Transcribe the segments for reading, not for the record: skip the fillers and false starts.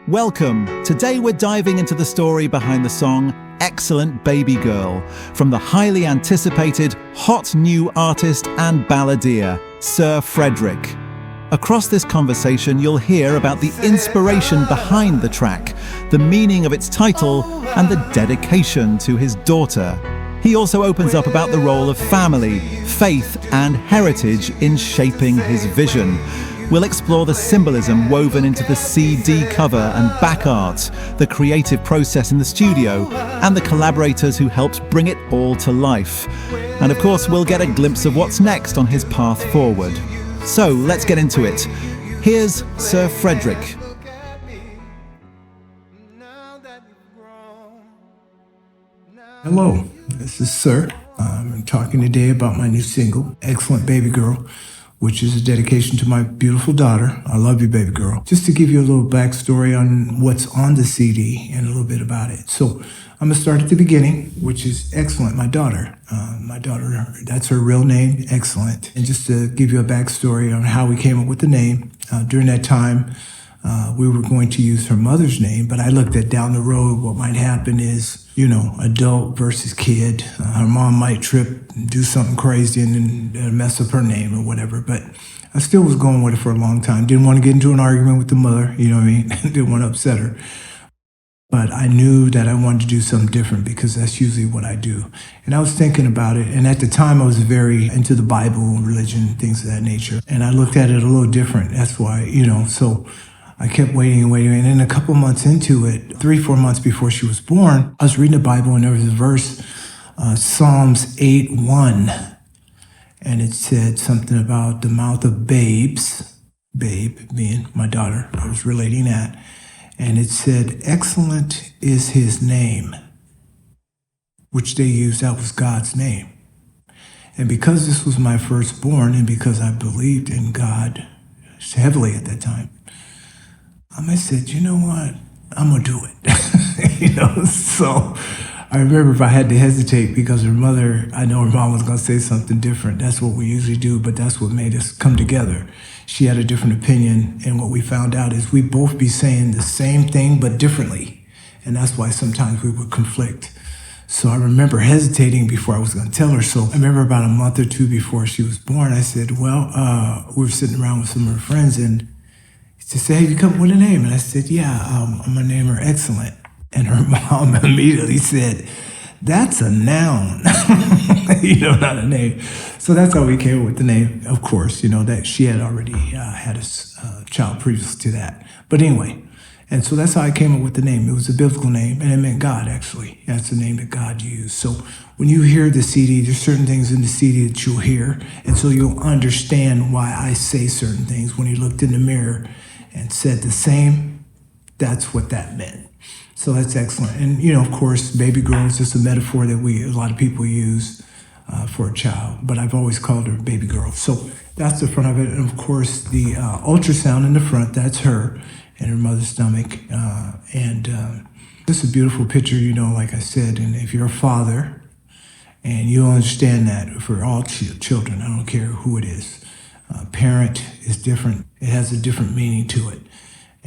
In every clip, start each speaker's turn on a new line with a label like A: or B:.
A: Welcome. Today we're diving into the story behind the song Excellent Babygirl from the highly anticipated, hot new artist and balladeer, Sir Fredrick. Across this conversation, you'll hear about the inspiration behind the track, the meaning of its title, and the dedication to his daughter. He also opens up about the role of family, faith, and heritage in shaping his vision. We'll explore the symbolism woven into the CD cover and back art, the creative process in the studio, and the collaborators who helped bring it all to life. And of course, we'll get a glimpse of what's next on his path forward. So let's get into it. Here's Sir Fredrick.
B: Hello, this is Sir. I'm talking today about my new single, Excellent Babygirl, which is a dedication to my beautiful daughter. I love you, baby girl. Just to give you a little backstory on what's on the CD and a little bit about it. So I'm gonna start at the beginning, which is Excellent, my daughter. That's her real name, Excellent. And just to give you a backstory on how we came up with the name, during that time, we were going to use her mother's name, but I looked at down the road, what might happen is, adult versus kid. Her mom might trip, do something crazy and then mess up her name or whatever, but I still was going with it for a long time. Didn't want to get into an argument with the mother, you know what I mean? Didn't want to upset her. But I knew that I wanted to do something different because that's usually what I do. And I was thinking about it, and at the time I was very into the Bible and religion, things of that nature. And I looked at it a little different. That's why, so I kept waiting. And then a couple months into it, 3-4 months before she was born, I was reading the Bible and there was a verse, Psalms 8:1. And it said something about the mouth of babes, babe being my daughter. I was relating that. And it said, excellent is his name, which they used, that was God's name. And because this was my firstborn and because I believed in God heavily at that time, I said, you know what? I'm going to do it. So I remember if I had to hesitate because her mother, I know her mom was going to say something different. That's what we usually do, but that's what made us come together. She had a different opinion, and what we found out is we both be saying the same thing, but differently. And that's why sometimes we would conflict. So I remember hesitating before I was going to tell her. So I remember about a month or two before she was born, I said, we were sitting around with some of her friends, and she said, hey, you come up with a name? And I said, yeah, I'm going to name her Excellent. And her mom immediately said, that's a noun, not a name. So that's how we came up with the name, of course, that she had already had a child previous to that. But anyway, and so that's how I came up with the name. It was a biblical name, and it meant God, actually. That's the name that God used. So when you hear the CD, there's certain things in the CD that you'll hear, and so you'll understand why I say certain things. When you looked in the mirror and said the same, that's what that meant. So that's excellent. And, of course, baby girl is just a metaphor that a lot of people use for a child, but I've always called her baby girl. So that's the front of it. And of course, the ultrasound in the front, that's her in her mother's stomach. This is a beautiful picture, like I said, and if you're a father, and you'll understand that for all children, I don't care who it is, parent is different. It has a different meaning to it.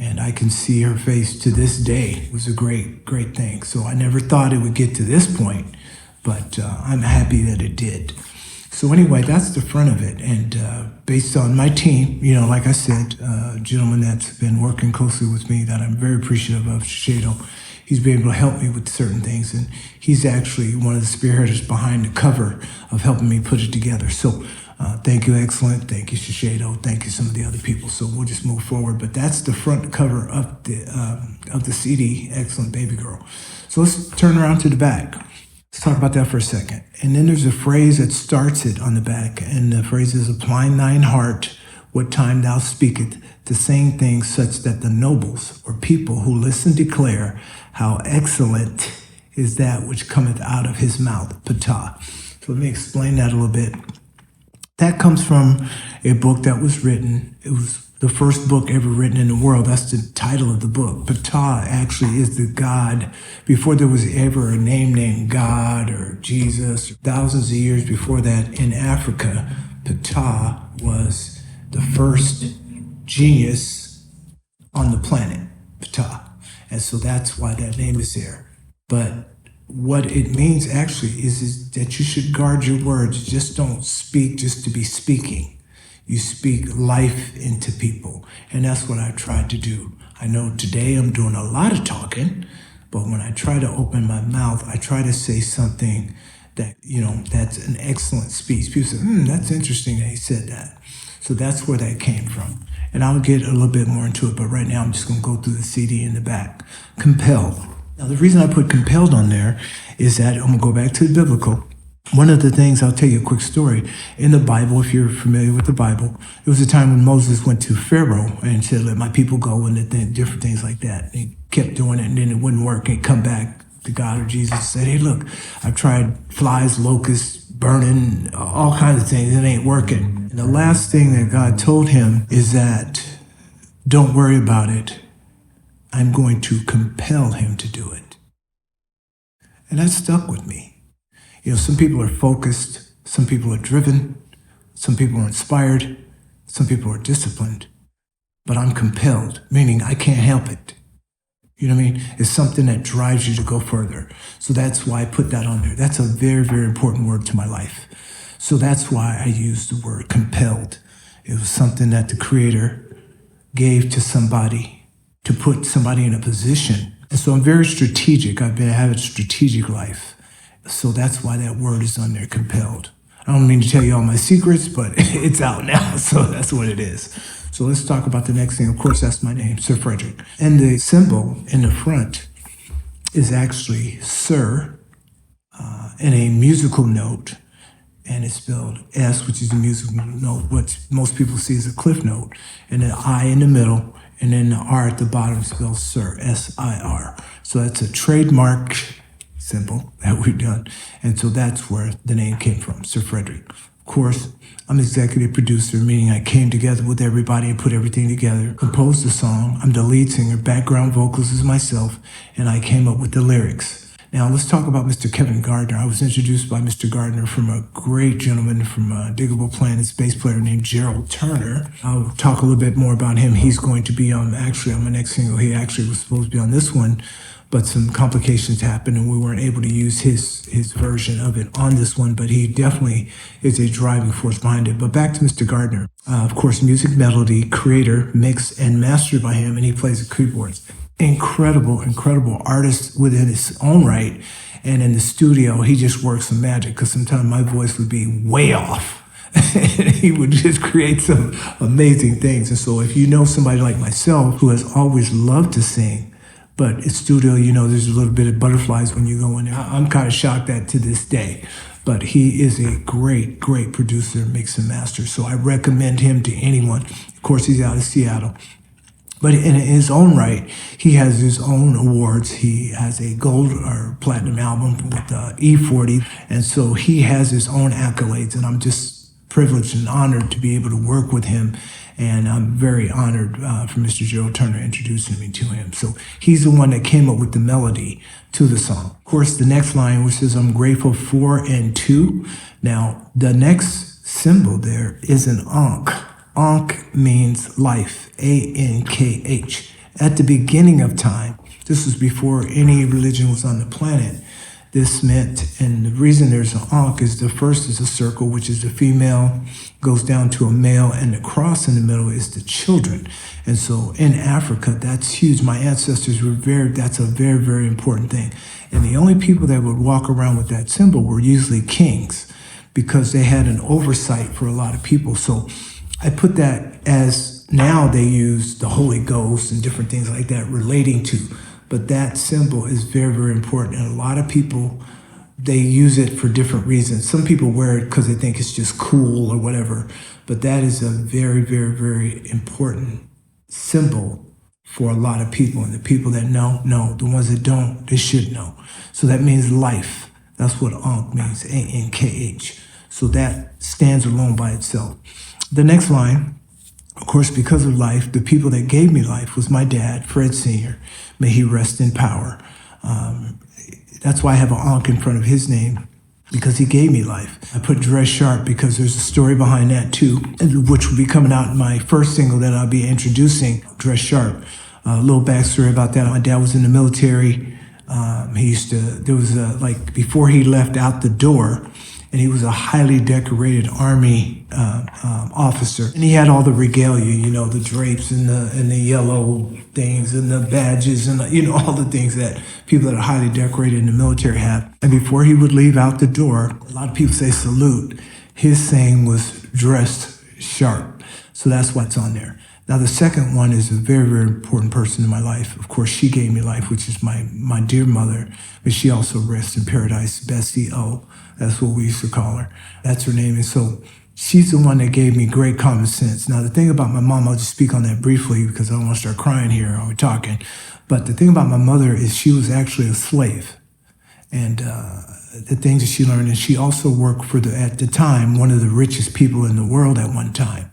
B: And I can see her face to this day. It was a great, great thing. So I never thought it would get to this point, but I'm happy that it did. So anyway, that's the front of it. And based on my team, like I said, a gentleman that's been working closely with me that I'm very appreciative of, Shiseido, he's been able to help me with certain things. And he's actually one of the spearheaders behind the cover of helping me put it together. So thank you, Excellent. Thank you, Shiseido. Thank you, some of the other people. So we'll just move forward. But that's the front cover of the CD, Excellent Babygirl. So let's turn around to the back. Let's talk about that for a second. And then there's a phrase that starts it on the back. And the phrase is, apply thine heart what time thou speakest to saying things such that the nobles or people who listen declare how excellent is that which cometh out of his mouth, Ptah. So let me explain that a little bit. That comes from a book that was written. It was the first book ever written in the world. That's the title of the book. Ptah actually is the God. Before there was ever a name named God or Jesus, thousands of years before that in Africa, Ptah was the first genius on the planet, Ptah. And so that's why that name is there. But what it means actually is that you should guard your words. Just don't speak just to be speaking. You speak life into people. And that's what I tried to do. I know today I'm doing a lot of talking, but when I try to open my mouth, I try to say something that, that's an excellent speech. People say, that's interesting that he said that. So that's where that came from. And I'll get a little bit more into it, but right now I'm just going to go through the CD in the back. Compelled. Now, the reason I put compelled on there is that I'm going to go back to the biblical. One of the things, I'll tell you a quick story. In the Bible, if you're familiar with the Bible, it was a time when Moses went to Pharaoh and said, let my people go, and different things like that. And he kept doing it, and then it wouldn't work. And he'd come back to God or Jesus and said, hey, look, I've tried flies, locusts, burning, all kinds of things. It ain't working. And the last thing that God told him is that, don't worry about it. I'm going to compel him to do it. And that stuck with me. Some people are focused, some people are driven, some people are inspired, some people are disciplined, but I'm compelled, meaning I can't help it. You know what I mean? It's something that drives you to go further. So that's why I put that on there. That's a very, very important word to my life. So that's why I used the word compelled. It was something that the Creator gave to somebody to put somebody in a position. And so I'm very strategic. I have a strategic life. So that's why that word is on there, compelled. I don't mean to tell you all my secrets, but it's out now, so that's what it is. So let's talk about the next thing. Of course, that's my name, Sir Fredrick. And the symbol in the front is actually Sir in a musical note, and it's spelled S, which is a musical note, what most people see as a cliff note, and an I in the middle, and then the R at the bottom spells Sir, S-I-R. So that's a trademark symbol that we've done. And so that's where the name came from, Sir Fredrick. Of course, I'm executive producer, meaning I came together with everybody and put everything together, composed the song. I'm the lead singer, background vocals is myself, and I came up with the lyrics. Now, let's talk about Mr. Kevin Gardner. I was introduced by Mr. Gardner from a great gentleman from Digable Planets, bass player named Gerald Turner. I'll talk a little bit more about him. He's going to be on my next single. He actually was supposed to be on this one, but some complications happened and we weren't able to use his version of it on this one, but he definitely is a driving force behind it. But back to Mr. Gardner. Of course, music, melody, creator, mixed and mastered by him, and he plays the keyboards. Incredible artist within his own right. And in the studio, he just works some magic, because sometimes my voice would be way off. And he would just create some amazing things. And so if you know somebody like myself who has always loved to sing, but in studio, there's a little bit of butterflies when you go in there. I'm kind of shocked at to this day. But he is a great producer, mix and master. So I recommend him to anyone. Of course, he's out of Seattle. But in his own right, he has his own awards. He has a gold or platinum album with E40. And so he has his own accolades. And I'm just privileged and honored to be able to work with him. And I'm very honored for Mr. Gerald Turner introducing me to him. So he's the one that came up with the melody to the song. Of course, the next line, which says, I'm grateful for and to. Now, the next symbol there is an Ankh. Ankh means life, A-N-K-H. At the beginning of time, this was before any religion was on the planet, this meant, and the reason there's an Ankh is the first is a circle, which is the female, goes down to a male, and the cross in the middle is the children. And so in Africa, that's huge. My ancestors were that's a very, very important thing. And the only people that would walk around with that symbol were usually kings, because they had an oversight for a lot of people. So I put that as, now they use the Holy Ghost and different things like that relating to, but that symbol is very, very important. And a lot of people, they use it for different reasons. Some people wear it because they think it's just cool or whatever, but that is a very, very, very important symbol for a lot of people. And the people that know, the ones that don't, they should know. So that means life. That's what Ankh means, A-N-K-H. So that stands alone by itself. The next line, of course, because of life, the people that gave me life was my dad, Fred Sr. May he rest in power. That's why I have an Ankh in front of his name, because he gave me life. I put Dress Sharp because there's a story behind that too, which will be coming out in my first single that I'll be introducing, Dress Sharp. A little backstory about that. My dad was in the military. Before he left out the door, and he was a highly decorated Army officer. And he had all the regalia, the drapes and the yellow things and the badges and, all the things that people that are highly decorated in the military have. And before he would leave out the door, a lot of people say salute. His saying was dressed sharp. So that's what's on there. Now, the second one is a very, very important person in my life. Of course, she gave me life, which is my dear mother, but she also rests in paradise, Bessie O. That's what we used to call her. That's her name. And so she's the one that gave me great common sense. Now, the thing about my mom, I'll just speak on that briefly because I don't want to start crying here while we're talking. But the thing about my mother is she was actually a slave. And the things that she learned, and she also worked for, at the time, one of the richest people in the world at one time.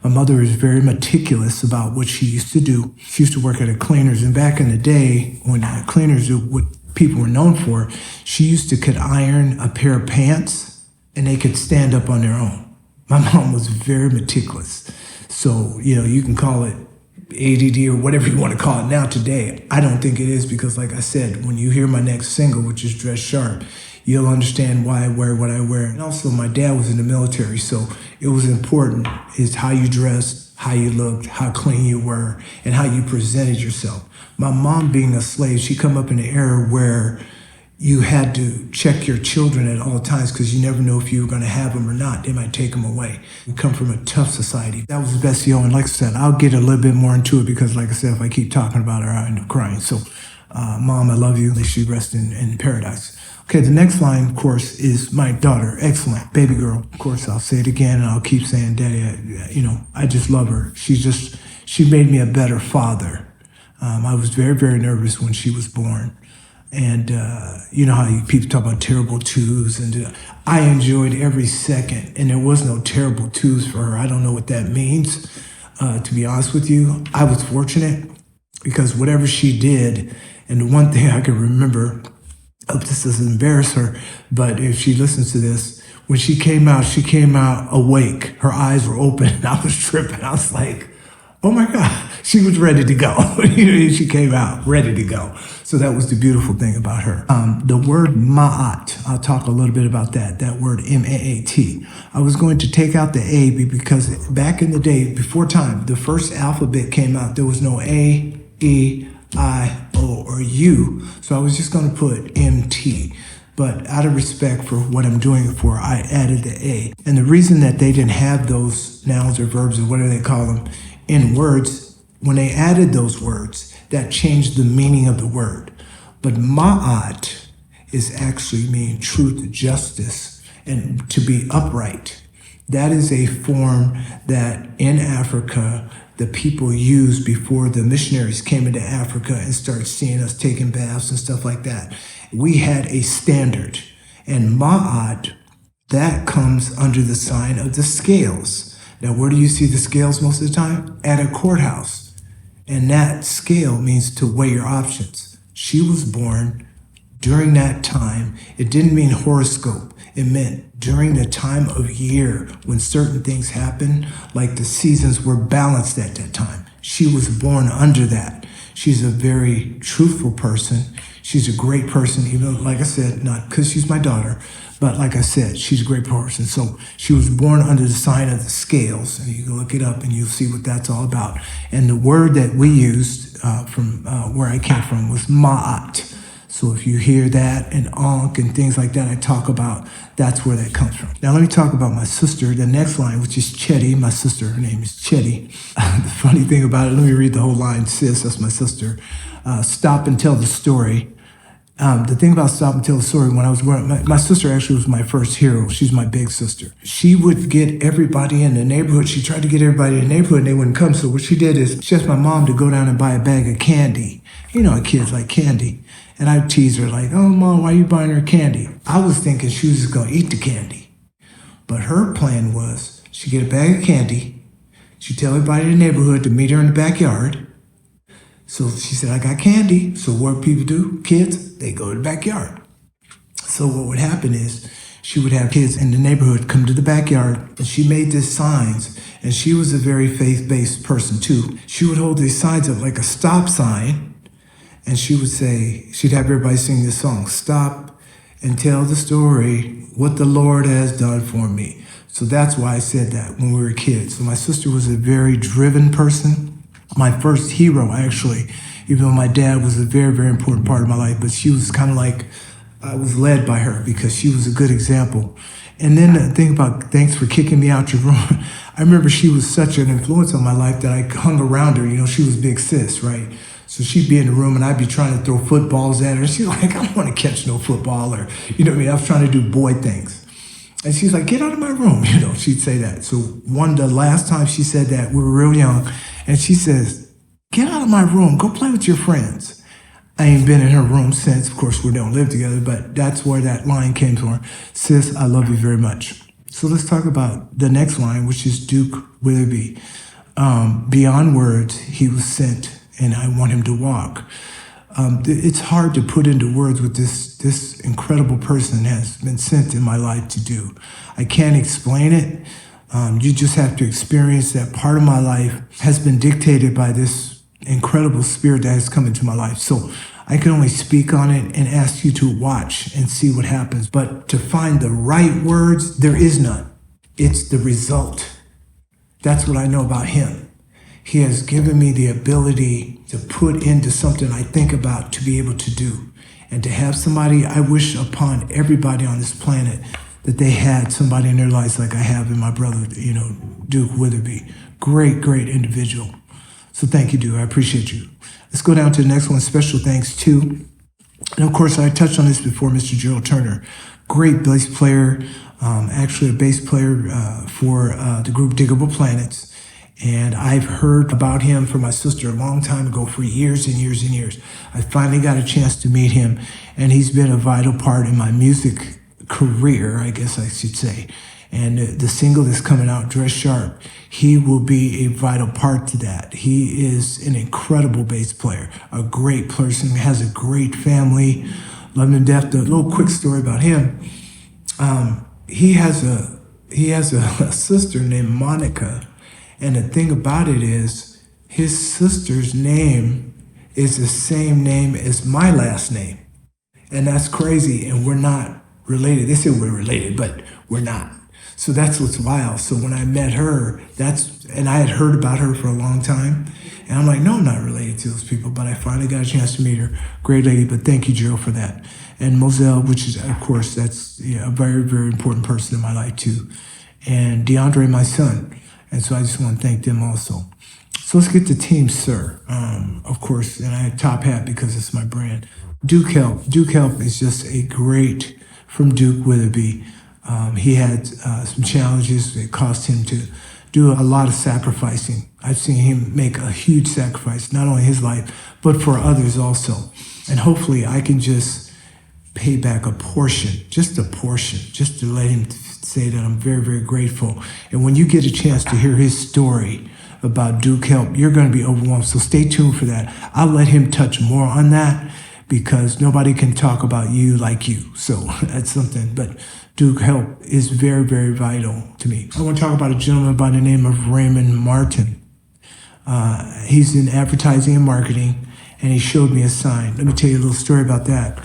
B: My mother is very meticulous about what she used to do. She used to work at a cleaners, and back in the day, when cleaners are what people were known for, she could iron a pair of pants, and they could stand up on their own. My mom was very meticulous. So, you can call it ADD or whatever you want to call it now today. I don't think it is because, like I said, when you hear my next single, which is Dress Sharp, you'll understand why I wear what I wear. And also, my dad was in the military, so it was important is how you dressed, how you looked, how clean you were, and how you presented yourself. My mom, being a slave, she come up in an era where you had to check your children at all times because you never know if you were going to have them or not. They might take them away. We come from a tough society. That was Bessie O, and like I said, I'll get a little bit more into it because, like I said, if I keep talking about her, I end up crying. So, Mom, I love you. May she rest in paradise. Okay, the next line, of course, is my daughter, excellent, Babygirl. Of course, I'll say it again, and I'll keep saying, Daddy, I just love her. She made me a better father. I was very, very nervous when she was born. And you know how people talk about terrible twos, and I enjoyed every second, and there was no terrible twos for her. I don't know what that means, to be honest with you. I was fortunate because whatever she did, and the one thing I can remember, I hope this doesn't embarrass her, but if she listens to this, when she came out awake. Her eyes were open, and I was tripping. I was like, oh my God, she was ready to go. She came out ready to go. So that was the beautiful thing about her. The word ma'at, I'll talk a little bit about that. That word M-A-A-T. I was going to take out the A because back in the day, before time, the first alphabet came out. There was no A, E, I, O, or U. So I was just going to put M-T. But out of respect for what I'm doing it for, I added the A. And the reason that they didn't have those nouns or verbs or whatever they call them in words, when they added those words, that changed the meaning of the word. But ma'at is actually mean truth, justice, and to be upright. That is a form that in Africa, the people used before the missionaries came into Africa and started seeing us taking baths and stuff like that. We had a standard. And ma'at, that comes under the sign of the scales. Now, where do you see the scales most of the time? At a courthouse. And that scale means to weigh your options. She was born during that time. It didn't mean horoscope. It meant during the time of year when certain things happen, like the seasons were balanced at that time. She was born under that. She's a very truthful person. She's a great person, even, like I said, not because she's my daughter, but like I said, she's a great person. So she was born under the sign of the scales, and you can look it up and you'll see what that's all about. And the word that we used from where I came from was ma'at. So if you hear that and Ankh and things like that I talk about, that's where that comes from. Now let me talk about my sister, the next line, which is Chetty. My sister, her name is Chetty. The funny thing about it, let me read the whole line. Sis, that's my sister. Stop and tell the story. The thing about Stop and Tell the Story, when I was my sister actually was my first hero. She's my big sister. She would get everybody in the neighborhood. She tried to get everybody in the neighborhood and they wouldn't come. So what she did is she asked my mom to go down and buy a bag of candy. You know, kids like candy. And I'd tease her like, oh, Mom, why are you buying her candy? I was thinking she was just going to eat the candy. But her plan was she'd get a bag of candy. She'd tell everybody in the neighborhood to meet her in the backyard. So she said, I got candy. So what people do, kids, they go to the backyard. So what would happen is she would have kids in the neighborhood come to the backyard, and she made these signs, and she was a very faith-based person too. She would hold these signs up like a stop sign, and she would say, she'd have everybody sing this song, "Stop and tell the story, what the Lord has done for me." So that's why I said that when we were kids. So my sister was a very driven person. My first hero, actually, even though my dad was a very, very important part of my life, but she was kind of like, I was led by her because she was a good example. And then the thing about thanks for kicking me out your room, I remember she was such an influence on my life that I hung around her. You know, she was big sis, right? So she'd be in the room and I'd be trying to throw footballs at her. She's like, "I don't want to catch no football," or, you know what I mean? I was trying to do boy things. And she's like, "Get out of my room," you know, she'd say that. So the last time she said that, we were real young, and she says, "Get out of my room, go play with your friends." I ain't been in her room since. Of course, we don't live together, but that's where that line came from. "Sis, I love you very much." So let's talk about the next line, which is Duke Witherbee. Beyond words, he was sent, and I want him to walk. It's hard to put into words what this incredible person has been sent in my life to do. I can't explain it. You just have to experience that part of my life has been dictated by this incredible spirit that has come into my life. So I can only speak on it and ask you to watch and see what happens. But to find the right words, there is none. It's the result. That's what I know about him. He has given me the ability to put into something I think about to be able to do. And to have somebody, I wish upon everybody on this planet that they had somebody in their lives like I have in my brother, you know, Duke Witherbee. Great, great individual. So thank you, Duke. I appreciate you. Let's go down to the next one. Special thanks to, and of course, I touched on this before, Mr. Gerald Turner. Great bass player, actually a bass player for the group Digable Planets. And I've heard about him from my sister a long time ago, for years and years and years. I finally got a chance to meet him, and he's been a vital part in my music career, I guess I should say. And the single that's coming out, Dress Sharp, he will be a vital part to that. He is an incredible bass player, a great person, has a great family, love him to death. A little quick story about him. He has a sister named Monica, and the thing about it is his sister's name is the same name as my last name. And that's crazy, and we're not related. They say we're related, but we're not. So that's what's wild. So when I met her, and I had heard about her for a long time, and I'm like, no, I'm not related to those people, but I finally got a chance to meet her. Great lady, but thank you, Gerald, for that. And Moselle, which is, of course, that's a very, very important person in my life too. And DeAndre, my son. And so I just want to thank them also. So let's get to Team Sir, of course, and I have top hat because it's my brand. DukHelp. DukHelp is just a great, from Duke Witherbee. He had some challenges that caused him to do a lot of sacrificing. I've seen him make a huge sacrifice, not only his life, but for others also. And hopefully I can just pay back a portion, just to let him say that I'm very, very grateful. And when you get a chance to hear his story about DukHelp, you're going to be overwhelmed. So stay tuned for that. I'll let him touch more on that because nobody can talk about you like you. So that's something. But DukHelp is very, very vital to me. I want to talk about a gentleman by the name of Raymond Martin. He's in advertising and marketing, and he showed me a sign. Let me tell you a little story about that.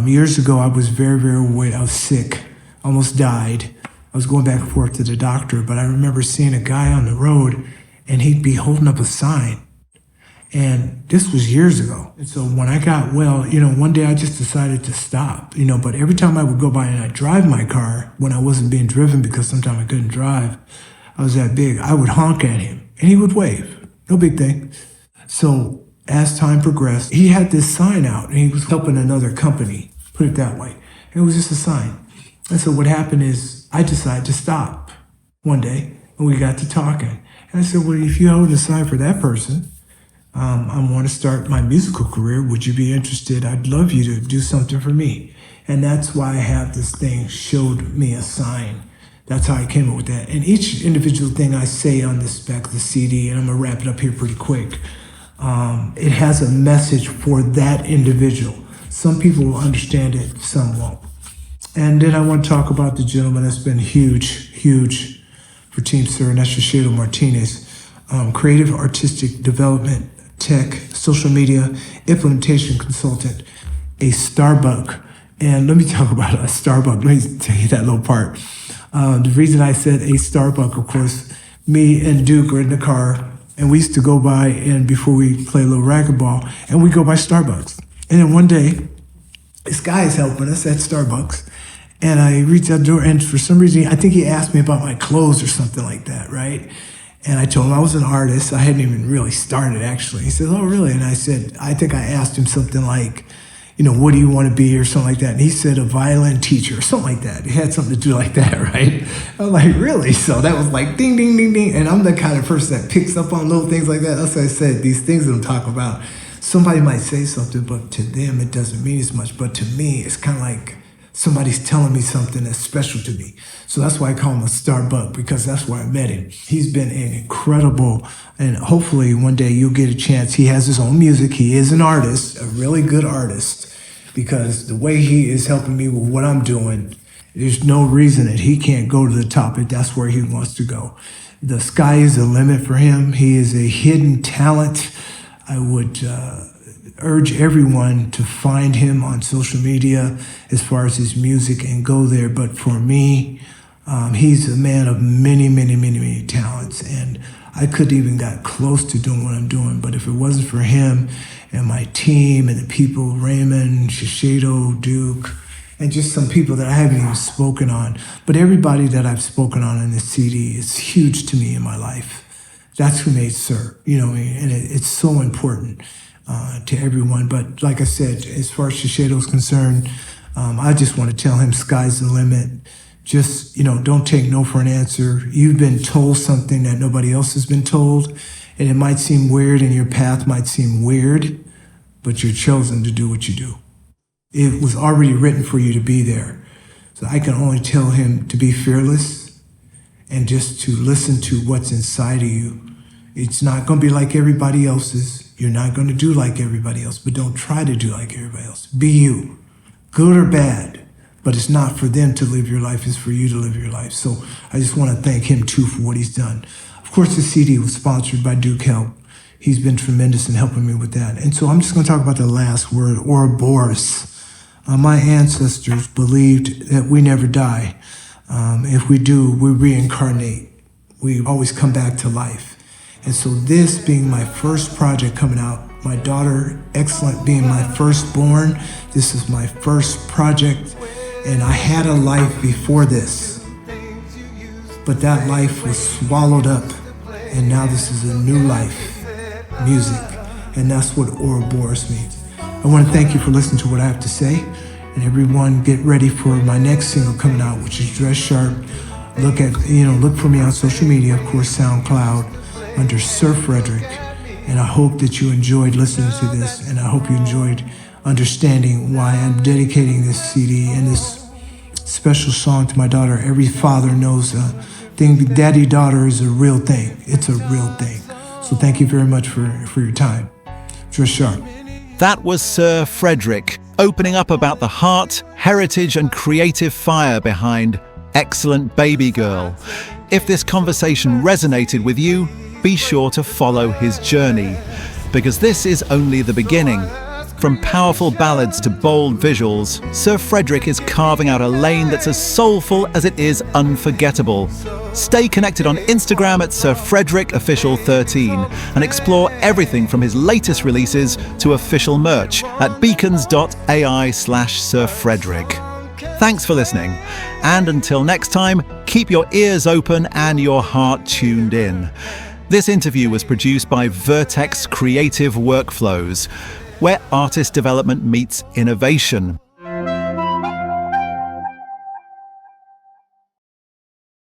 B: Years ago, I was very, very overweight. I was sick, almost died. I was going back and forth to the doctor, but I remember seeing a guy on the road, and he'd be holding up a sign. And this was years ago. And so when I got well, one day I just decided to stop, but every time I would go by and I'd drive my car when I wasn't being driven because sometimes I couldn't drive, I was that big, I would honk at him and he would wave. No big thing. So as time progressed, he had this sign out and he was helping another company, put it that way. It was just a sign. And so what happened is I decided to stop one day and we got to talking. And I said, well, if you hold a sign for that person, I want to start my musical career. Would you be interested? I'd love you to do something for me. And that's why I have this thing, showed me a sign. That's how I came up with that. And each individual thing I say on this back of the CD, and I'm going to wrap it up here pretty quick, it has a message for that individual. Some people will understand it, some won't. And then I want to talk about the gentleman that's been huge for Team Sir, and that's Shiseido Martinez. Creative artistic development, tech, social media, implementation consultant, a Starbuck. And let me talk about a Starbuck. Let me tell you that little part. The reason I said a Starbuck, of course, me and Duke are in the car, and we used to go by, and before we play a little racquetball, and we go by Starbucks. And then one day, this guy is helping us at Starbucks, and I reached out the door, and for some reason, I think he asked me about my clothes or something like that, right? And I told him I was an artist. I hadn't even really started, actually. He said, oh, really? And I said, I think I asked him something like, what do you want to be or something like that? And he said, a violin teacher or something like that. It had something to do like that, right? I'm like, really? So that was like ding, ding, ding, ding. And I'm the kind of person that picks up on little things like that. That's why I said these things that I'm talking about. Somebody might say something, but to them, it doesn't mean as much. But to me, it's kind of like somebody's telling me something that's special to me. So that's why I call him a Starbuck, because that's where I met him. He's been an incredible, and hopefully one day you'll get a chance. He has his own music. He is an artist, a really good artist, because the way he is helping me with what I'm doing, there's no reason that he can't go to the top if that's where he wants to go. The sky is the limit for him. He is a hidden talent. I would urge everyone to find him on social media as far as his music and go there. But for me, he's a man of many talents, and I couldn't even got close to doing what I'm doing. But if it wasn't for him and my team and the people, Raymond, Shiseido, Duke, and just some people that I haven't even spoken on, but everybody that I've spoken on in this CD is huge to me in my life. That's who made Sir, and it's so important to everyone. But like I said, as far as Shiseido's concerned, I just want to tell him sky's the limit. Just, don't take no for an answer. You've been told something that nobody else has been told, and it might seem weird and your path might seem weird, but you're chosen to do what you do. It was already written for you to be there. So I can only tell him to be fearless and just to listen to what's inside of you. It's not going to be like everybody else's. You're not going to do like everybody else, but don't try to do like everybody else. Be you, good or bad. But it's not for them to live your life, it's for you to live your life. So I just want to thank him too for what he's done. Of course, the CD was sponsored by DukHelp. He's been tremendous in helping me with that. And so I'm just going to talk about the last word, Ouroboros. My ancestors believed that we never die. If we do, we reincarnate. We always come back to life. And so this being my first project coming out, my daughter, Excellent, being my firstborn, this is my first project. And I had a life before this, but that life was swallowed up, and now this is a new life, music, and that's what Ouroboros means. I want to thank you for listening to what I have to say, and everyone get ready for my next single coming out, which is Dress Sharp. Look for me on social media, of course, SoundCloud, under Sir Fredrick, and I hope that you enjoyed listening to this, and I hope you enjoyed understanding why I'm dedicating this CD and this special song to my daughter. Every father knows daddy-daughter is a real thing. It's a real thing. So thank you very much for your time. Dress sharp.
A: That was Sir Fredrick, opening up about the heart, heritage and creative fire behind Excellent Babygirl. If this conversation resonated with you, be sure to follow his journey, because this is only the beginning. From powerful ballads to bold visuals, Sir Fredrick is carving out a lane that's as soulful as it is unforgettable. Stay connected on Instagram at Sir Fredrick Official 13 and explore everything from his latest releases to official merch at beacons.ai/Sir Fredrick. Thanks for listening, and until next time, keep your ears open and your heart tuned in. This interview was produced by Vertex Creative Workflows, where artist development meets innovation.